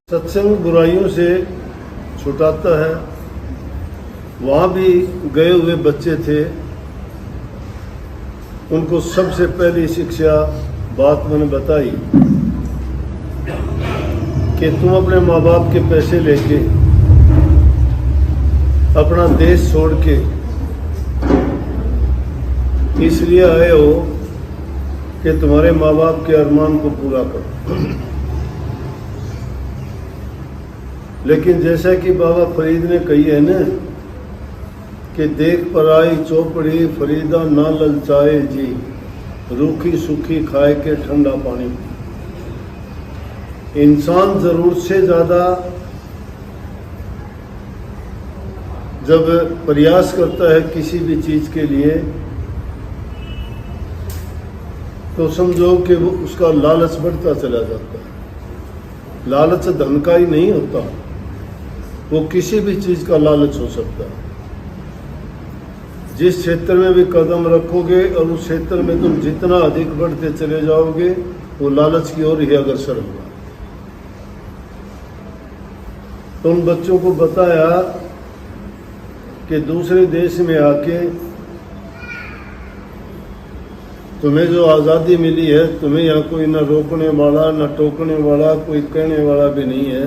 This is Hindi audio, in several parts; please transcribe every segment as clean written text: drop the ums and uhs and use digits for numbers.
सत्संग बुराइयों से छुटाता है। वहाँ भी गए हुए बच्चे थे, उनको सबसे पहली शिक्षा बात मैंने बताई कि तुम अपने माँ बाप के पैसे लेके अपना देश छोड़ के इसलिए आए हो कि तुम्हारे माँ बाप के अरमान को पूरा करो। लेकिन जैसा कि बाबा फरीद ने कही है न कि देख पराई चौपड़ी फरीदा ना ललचाए जी, रूखी सूखी खाए के ठंडा पानी। इंसान जरूरत से ज्यादा जब प्रयास करता है किसी भी चीज के लिए तो समझो कि वो उसका लालच बढ़ता चला जाता है। लालच धन का ही नहीं होता, वो किसी भी चीज का लालच हो सकता है। जिस क्षेत्र में भी कदम रखोगे और उस क्षेत्र में तुम जितना अधिक बढ़ते चले जाओगे वो लालच की ओर ही अग्रसर होगा। तो उन बच्चों को बताया कि दूसरे देश में आके तुम्हें जो आज़ादी मिली है, तुम्हें यहाँ कोई ना रोकने वाला ना टोकने वाला, कोई कहने वाला भी नहीं है।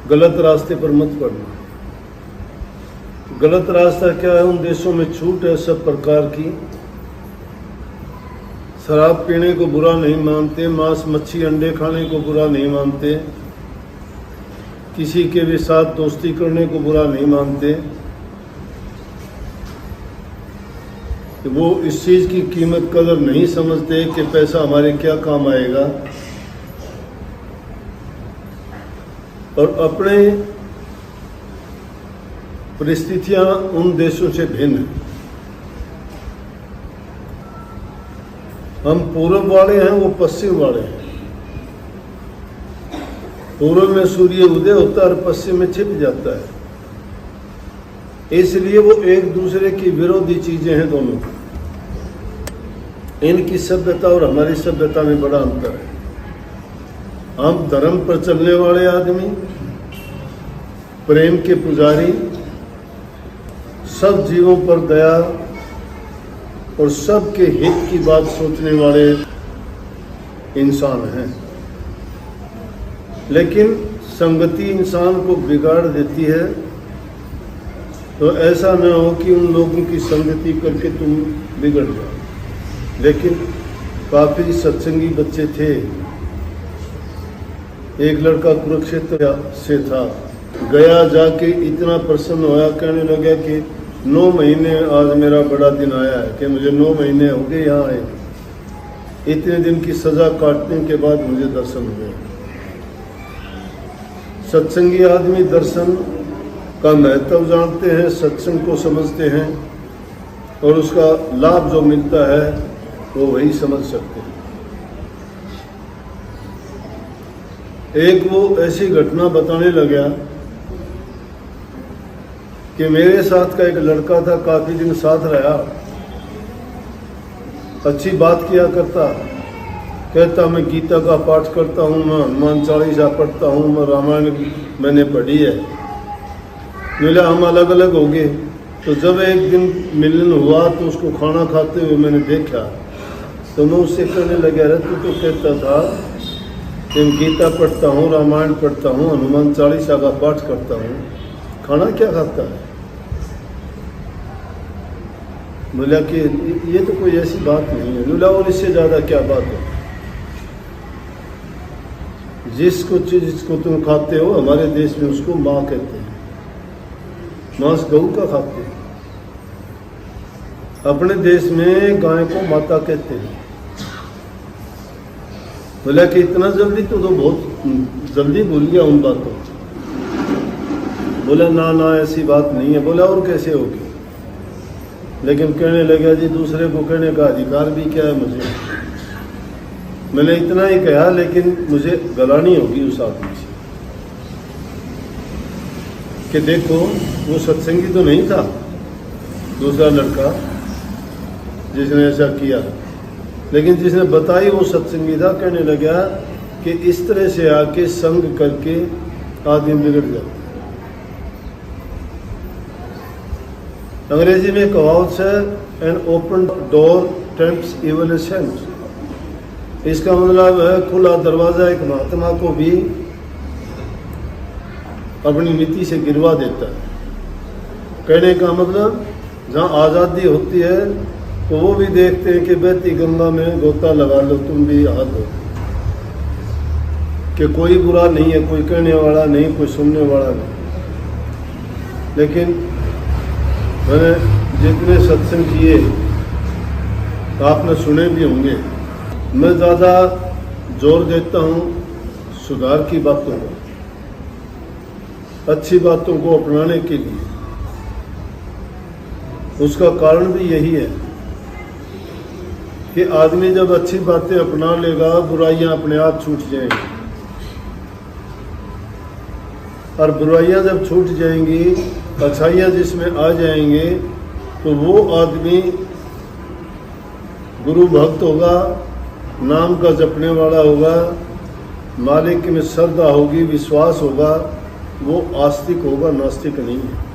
गलत रास्ते पर मत पड़ना। गलत रास्ता क्या है? उन देशों में छूट है सब प्रकार की। शराब पीने को बुरा नहीं मानते, मांस मच्छी अंडे खाने को बुरा नहीं मानते, किसी के भी साथ दोस्ती करने को बुरा नहीं मानते। वो इस चीज की कीमत कदर नहीं समझते कि पैसा हमारे क्या काम आएगा। और अपने परिस्थितियां उन देशों से भिन्न हैं। हम पूर्व वाले हैं, वो पश्चिम वाले हैं। पूर्व में सूर्य उदय होता है और पश्चिम में छिप जाता है, इसलिए वो एक दूसरे की विरोधी चीजें हैं दोनों। इनकी सभ्यता और हमारी सभ्यता में बड़ा अंतर है। हम धर्म पर चलने वाले आदमी, प्रेम के पुजारी, सब जीवों पर दया और सबके हित की बात सोचने वाले इंसान हैं। लेकिन संगति इंसान को बिगाड़ देती है, तो ऐसा न हो कि उन लोगों की संगति करके तुम बिगड़ जाओ। लेकिन काफी सत्संगी बच्चे थे। एक लड़का कुरुक्षेत्र से था, गया जाके इतना प्रसन्न होया, कहने लगा कि 9 महीने आज मेरा बड़ा दिन आया है, कि मुझे 9 महीने हो गए यहाँ आए। इतने दिन की सजा काटने के बाद मुझे दर्शन हुए। सत्संगी आदमी दर्शन का महत्व जानते हैं, सत्संग को समझते हैं और उसका लाभ जो मिलता है वो वही समझ सकते हैं। एक वो ऐसी घटना बताने लगा कि मेरे साथ का एक लड़का था, काफी दिन साथ रहा, अच्छी बात किया करता, कहता मैं गीता का पाठ करता हूँ, मैं हनुमान चालीसा पढ़ता हूँ, मैं रामायण मैंने पढ़ी है। मिला हम अलग अलग हो गए। तो जब एक दिन मिलन हुआ तो उसको खाना खाते हुए मैंने देखा, तो मैं उससे कहने लगा, अरे तू तो कहता था कि गीता पढ़ता हूँ, रामायण पढ़ता हूँ, हनुमान चालीसा का पाठ करता हूँ, खाना क्या खाता है? बोला कि ये तो कोई ऐसी बात नहीं है। बोला और इससे ज्यादा क्या बात है? जिसको तुम खाते हो हमारे देश में उसको माँ कहते हैं। मांस गऊ का खाते हैं, अपने देश में गाय को माता कहते हैं। बोला कि इतना जल्दी तो बहुत जल्दी भूल गया उन बातों। बोला ना ना ऐसी बात नहीं है। बोला और कैसे होगी? लेकिन कहने लगा जी दूसरे को कहने का अधिकार भी क्या है मुझे? मैंने इतना ही कहा, लेकिन मुझे गलानी होगी उस आदमी से कि देखो वो सत्संगी तो नहीं था दूसरा लड़का जिसने ऐसा किया, लेकिन जिसने बताई वो सत्संगी था, कहने लगा कि इस तरह से आके संग करके आदमी बिगड़ जाता। अंग्रेजी में कहावत है, an open door tempts evil a saint. इसका मतलब है खुला दरवाजा एक महात्मा को भी अपनी नीति से गिरवा देता है। कहने का मतलब जहाँ आज़ादी होती है तो वो भी देखते हैं कि बहती गंगा में गोता लगा लो, तुम भी हाथ हो, कि कोई बुरा नहीं है, कोई कहने वाला नहीं, कोई सुनने वाला नहीं। लेकिन मैंने जितने सत्संग किए आपने सुने भी होंगे, मैं ज़्यादा जोर देता हूँ सुधार की बातों को, अच्छी बातों को अपनाने के लिए। उसका कारण भी यही है कि आदमी जब अच्छी बातें अपना लेगा, बुराइयां अपने आप छूट जाएंगी, और बुराइयां जब छूट जाएंगी, अच्छाइयां जिसमें आ जाएंगे, तो वो आदमी गुरु भक्त होगा, नाम का जपने वाला होगा, मालिक में श्रद्धा होगी, विश्वास होगा, वो आस्तिक होगा, नास्तिक नहीं है।